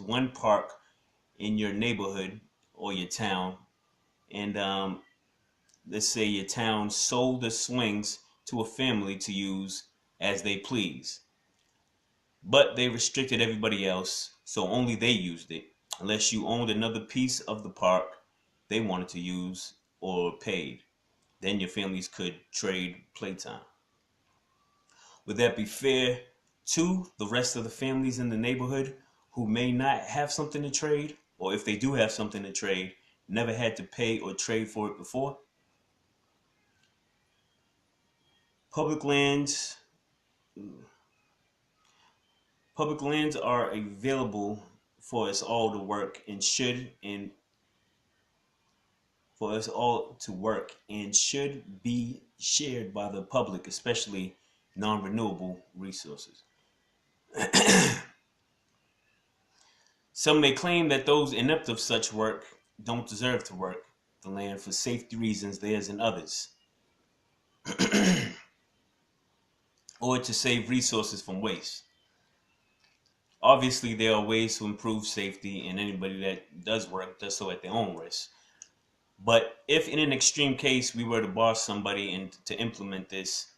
one park in your neighborhood or your town, and let's say your town sold the swings to a family to use as they please, but they restricted everybody else, so only they used it, unless you owned another piece of the park they wanted to use or paid. Then your families could trade playtime. Would that be fair to the rest of the families in the neighborhood who may not have something to trade, or if they do have something to trade, never had to pay or trade for it before? Public lands public lands are available for us all to work and should and for us all to work and should be shared by the public, especially non-renewable resources. Some may claim that those inept of such work don't deserve to work the land for safety reasons, theirs and others, or to save resources from waste. Obviously, there are ways to improve safety, and anybody that does work does so at their own risk. But if in an extreme case we were to boss somebody and to implement this,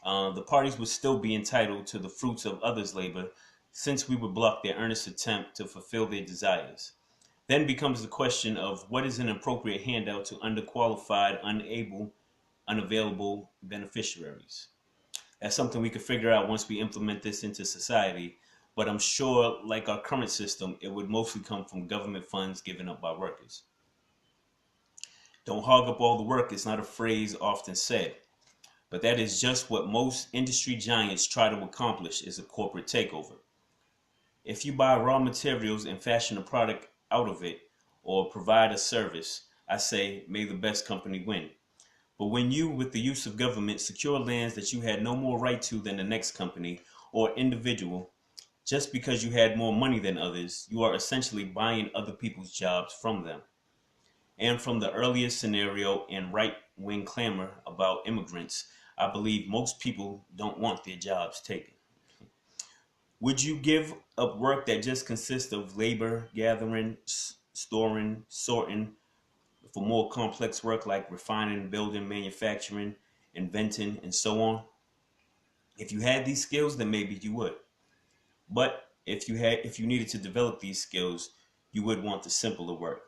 the parties would still be entitled to the fruits of others' labor, since we would block their earnest attempt to fulfill their desires. Then becomes the question of what is an appropriate handout to underqualified, unable, unavailable beneficiaries. That's something we could figure out once we implement this into society. But I'm sure, like our current system, it would mostly come from government funds given up by workers. Don't hog up all the work is not a phrase often said, but that is just what most industry giants try to accomplish is a corporate takeover. If you buy raw materials and fashion a product out of it or provide a service, I say may the best company win. But when you, with the use of government, secure lands that you had no more right to than the next company or individual, just because you had more money than others, you are essentially buying other people's jobs from them. And from the earlier scenario and right wing clamor about immigrants, I believe most people don't want their jobs taken. Would you give up work that just consists of labor, gathering, storing, sorting, for more complex work like refining, building, manufacturing, inventing, and so on? If you had these skills, then maybe you would. But if you needed to develop these skills, you would want the simpler work.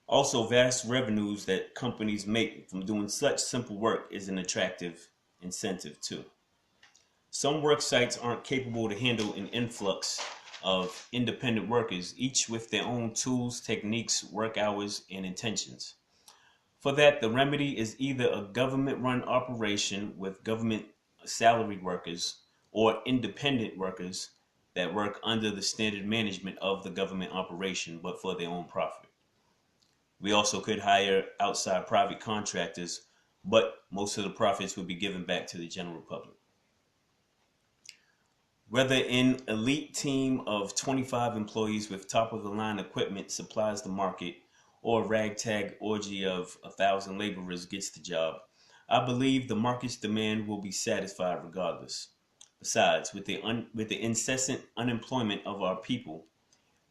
Also, vast revenues that companies make from doing such simple work is an attractive incentive too. Some work sites aren't capable to handle an influx of independent workers, each with their own tools, techniques, work hours, and intentions. For that, the remedy is either a government run operation with government salaried workers or independent workers that work under the standard management of the government operation but for their own profit. We also could hire outside private contractors, but most of the profits would be given back to the general public. Whether an elite team of 25 employees with top of the line equipment supplies the market, or a ragtag orgy of 1,000 laborers gets the job, I believe the market's demand will be satisfied regardless. Besides, with the incessant unemployment of our people,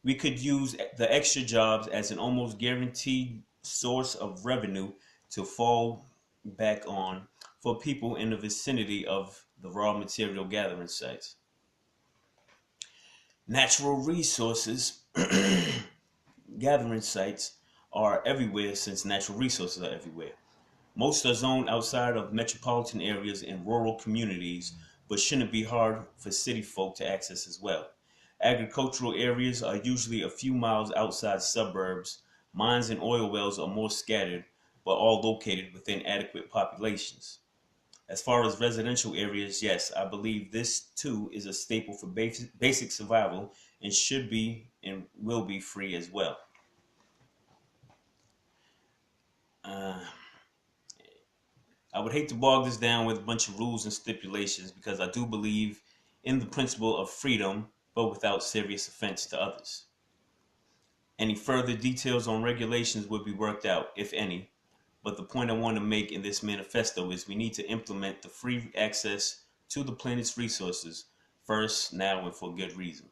we could use the extra jobs as an almost guaranteed source of revenue to fall back on for people in the vicinity of the raw material gathering sites. Natural resources gathering sites are everywhere since natural resources are everywhere. Most are zoned outside of metropolitan areas and rural communities, but shouldn't be hard for city folk to access as well. Agricultural areas are usually a few miles outside suburbs. Mines and oil wells are more scattered, but all located within adequate populations. As far as residential areas, yes, I believe this too is a staple for basic survival and should be and will be free as well. Uh, I would hate to bog this down with a bunch of rules and stipulations because I do believe in the principle of freedom, but without serious offense to others. Any further details on regulations would be worked out, if any, but the point I want to make in this manifesto is we need to implement the free access to the planet's resources first, now, and for good reason.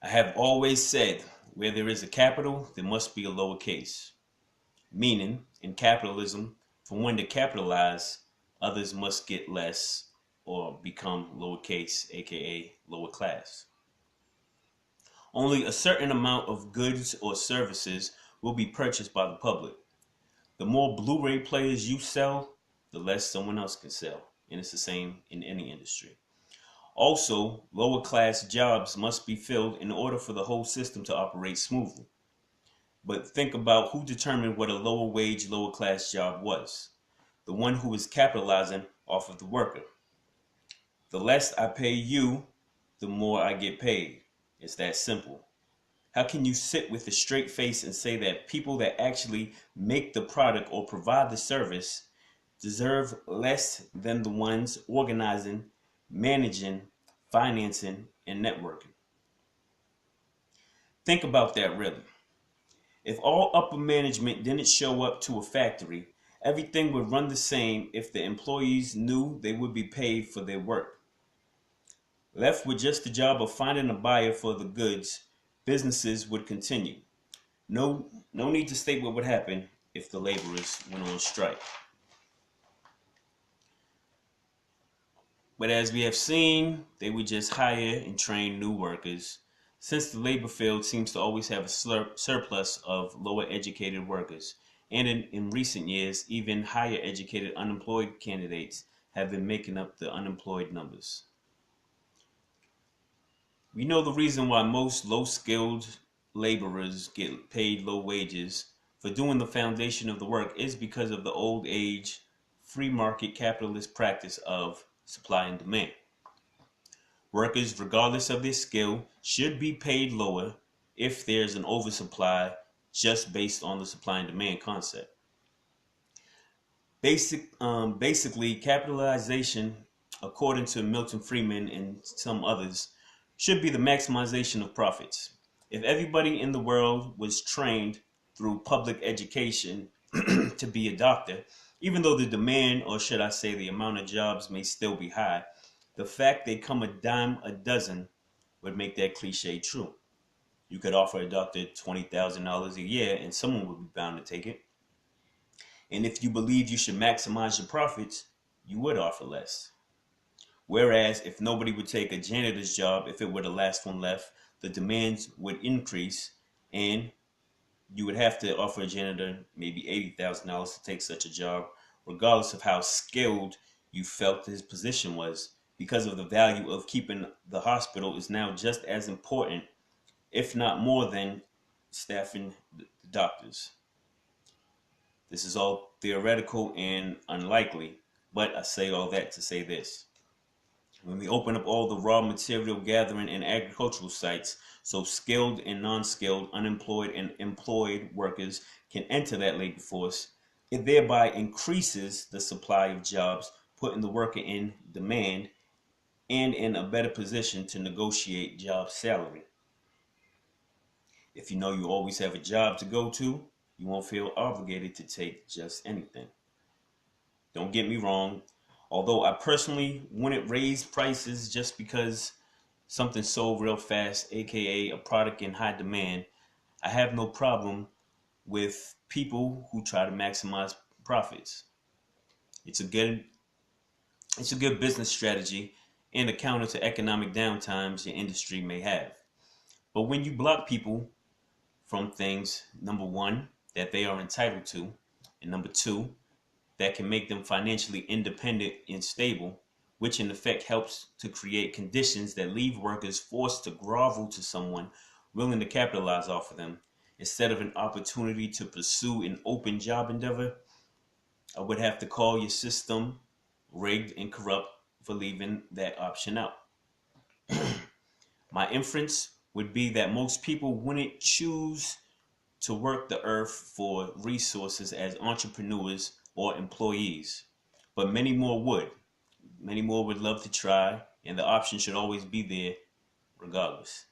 I have always said, where there is a capital, there must be a lowercase. Meaning, in capitalism, for one to capitalize, others must get less or become lowercase, aka lower class. Only a certain amount of goods or services will be purchased by the public. The more Blu-ray players you sell, the less someone else can sell. And it's the same in any industry. Also, lower class jobs must be filled in order for the whole system to operate smoothly. But think about who determined what a lower wage, lower class job was. The one who is capitalizing off of the worker. The less I pay you, the more I get paid. It's that simple. How can you sit with a straight face and say that people that actually make the product or provide the service deserve less than the ones organizing, managing, financing, and networking? Think about that really. If all upper management didn't show up to a factory, everything would run the same if the employees knew they would be paid for their work. Left with just the job of finding a buyer for the goods, businesses would continue. No need to state what would happen if the laborers went on strike. But as we have seen, they would just hire and train new workers, since the labor field seems to always have a surplus of lower educated workers. And in recent years, even higher educated unemployed candidates have been making up the unemployed numbers. We know the reason why most low-skilled laborers get paid low wages for doing the foundation of the work is because of the old age, free market capitalist practice of supply and demand. Workers, regardless of their skill, should be paid lower if there's an oversupply just based on the supply and demand concept. Basically, capitalization, according to Milton Friedman and some others, should be the maximization of profits. If everybody in the world was trained through public education to be a doctor, even though the demand, or should I say the amount of jobs, may still be high, the fact they come a dime a dozen would make that cliche true. You could offer a doctor $20,000 a year and someone would be bound to take it. And if you believe you should maximize your profits, you would offer less. Whereas if nobody would take a janitor's job, if it were the last one left, the demands would increase and you would have to offer a janitor maybe $80,000 to take such a job, regardless of how skilled you felt his position was, because of the value of keeping the hospital is now just as important, if not more than staffing the doctors. This is all theoretical and unlikely, but I say all that to say this. When we open up all the raw material gathering and agricultural sites, so skilled and non-skilled, unemployed and employed workers can enter that labor force, it thereby increases the supply of jobs, putting the worker in demand and in a better position to negotiate job salary. If you know you always have a job to go to, you won't feel obligated to take just anything. Don't get me wrong, although I personally wouldn't raise prices just because something sold real fast, aka a product in high demand, I have no problem with people who try to maximize profits. It's a good it's a good business strategy and a counter to economic downtimes your industry may have. But when you block people from things, number one, that they are entitled to, and number two, that can make them financially independent and stable, which in effect helps to create conditions that leave workers forced to grovel to someone willing to capitalize off of them instead of an opportunity to pursue an open job endeavor, I would have to call your system rigged and corrupt for leaving that option out. My inference would be that most people wouldn't choose to work the earth for resources as entrepreneurs or employees, but many more would. Many more would love to try, and the option should always be there regardless.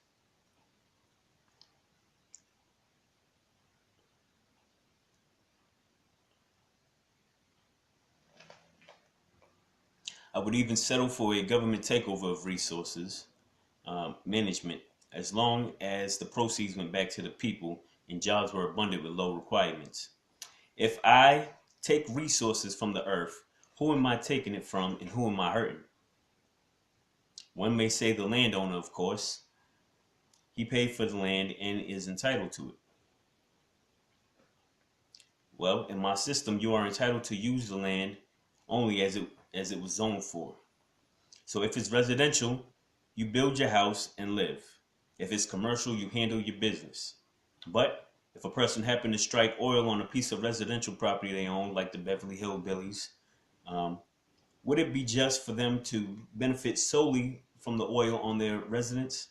I would even settle for a government takeover of resources management as long as the proceeds went back to the people and jobs were abundant with low requirements. If I take resources from the earth, who am I taking it from and who am I hurting? One may say the landowner, of course. He paid for the land and is entitled to it. Well, in my system, you are entitled to use the land only as it was zoned for. So if it's residential, you build your house and live. If it's commercial, you handle your business. But if a person happened to strike oil on a piece of residential property they own, like the Beverly Hillbillies, um, would it be just for them to benefit solely from the oil on their residence?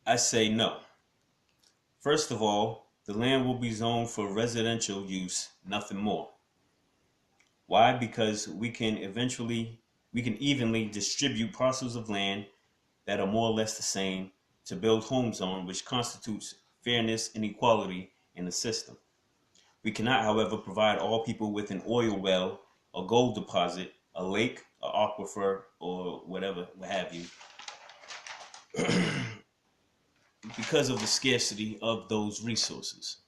I say no. First of all, the land will be zoned for residential use, nothing more. Why? Because we can evenly distribute parcels of land that are more or less the same to build homes on, which constitutes fairness and equality in the system. We cannot, however, provide all people with an oil well, a gold deposit, a lake, an aquifer, or whatever, what have you, because of the scarcity of those resources.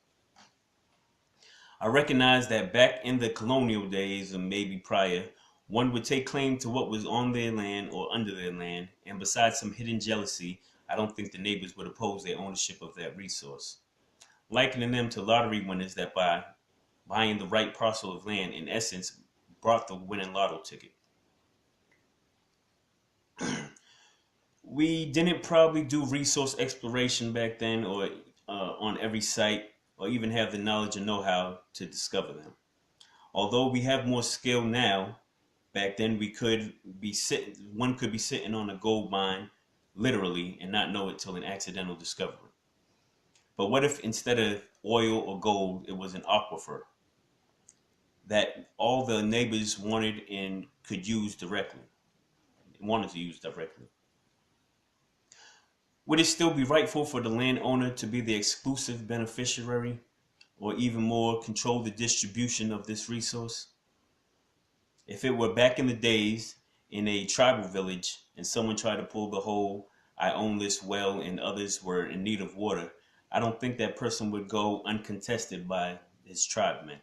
I recognize that back in the colonial days, or maybe prior, one would take claim to what was on their land or under their land, and besides some hidden jealousy, I don't think the neighbors would oppose their ownership of that resource, likening them to lottery winners that by buying the right parcel of land, in essence, bought the winning lotto ticket. We didn't probably do resource exploration back then, or on every site, or even have the knowledge and know-how to discover them. Although we have more skill now, back then one could be sitting on a gold mine, literally, and not know it till an accidental discovery. But what if instead of oil or gold, it was an aquifer that all the neighbors wanted and could use directly, wanted to use directly? Would it still be rightful for the landowner to be the exclusive beneficiary, or even more, control the distribution of this resource? If it were back in the days in a tribal village and someone tried to pull the whole "I own this well" and others were in need of water, I don't think that person would go uncontested by his tribemen.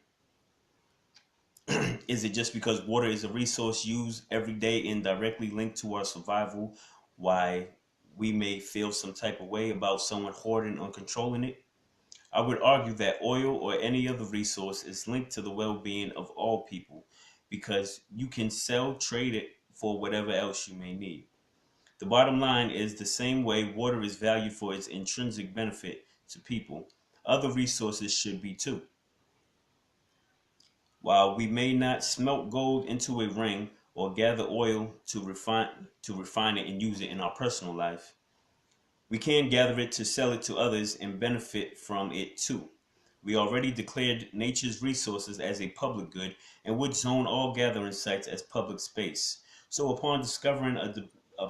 Is it just because water is a resource used every day and directly linked to our survival why we may feel some type of way about someone hoarding or controlling it? I would argue that oil or any other resource is linked to the well-being of all people because you can sell, trade it for whatever else you may need. The bottom line is the same way water is valued for its intrinsic benefit to people, other resources should be too. While we may not smelt gold into a ring or gather oil to refine it and use it in our personal life, we can gather it to sell it to others and benefit from it too. We already declared nature's resources as a public good and would zone all gathering sites as public space. So upon discovering a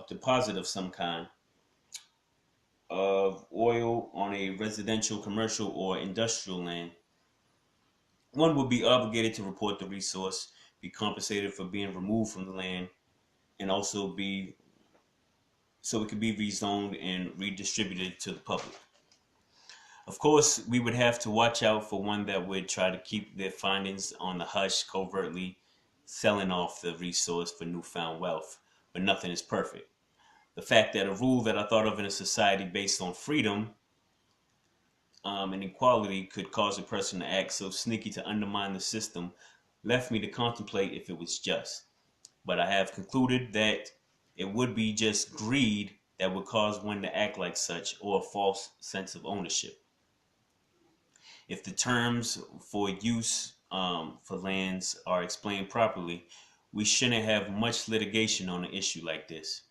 deposit of some kind of oil on a residential, commercial, or industrial land, one would be obligated to report the resource, be compensated for being removed from the land, and also be so it could be rezoned and redistributed to the public. Of course, we would have to watch out for one that would try to keep their findings on the hush, covertly selling off the resource for newfound wealth. But nothing is perfect. The fact that a rule that I thought of in a society based on freedom and equality could cause a person to act so sneaky to undermine the system left me to contemplate if it was just. But I have concluded that it would be just greed that would cause one to act like such, or a false sense of ownership. If the terms for use for lands are explained properly, we shouldn't have much litigation on an issue like this.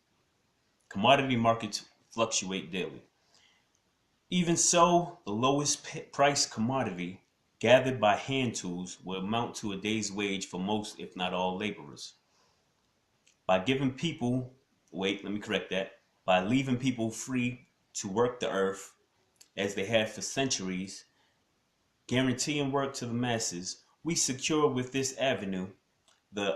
Commodity markets fluctuate daily. Even so, the lowest price commodity gathered by hand tools will amount to a day's wage for most, if not all, laborers. By giving people, wait, let me correct that, by leaving people free to work the earth as they have for centuries, guaranteeing work to the masses, we secure with this avenue the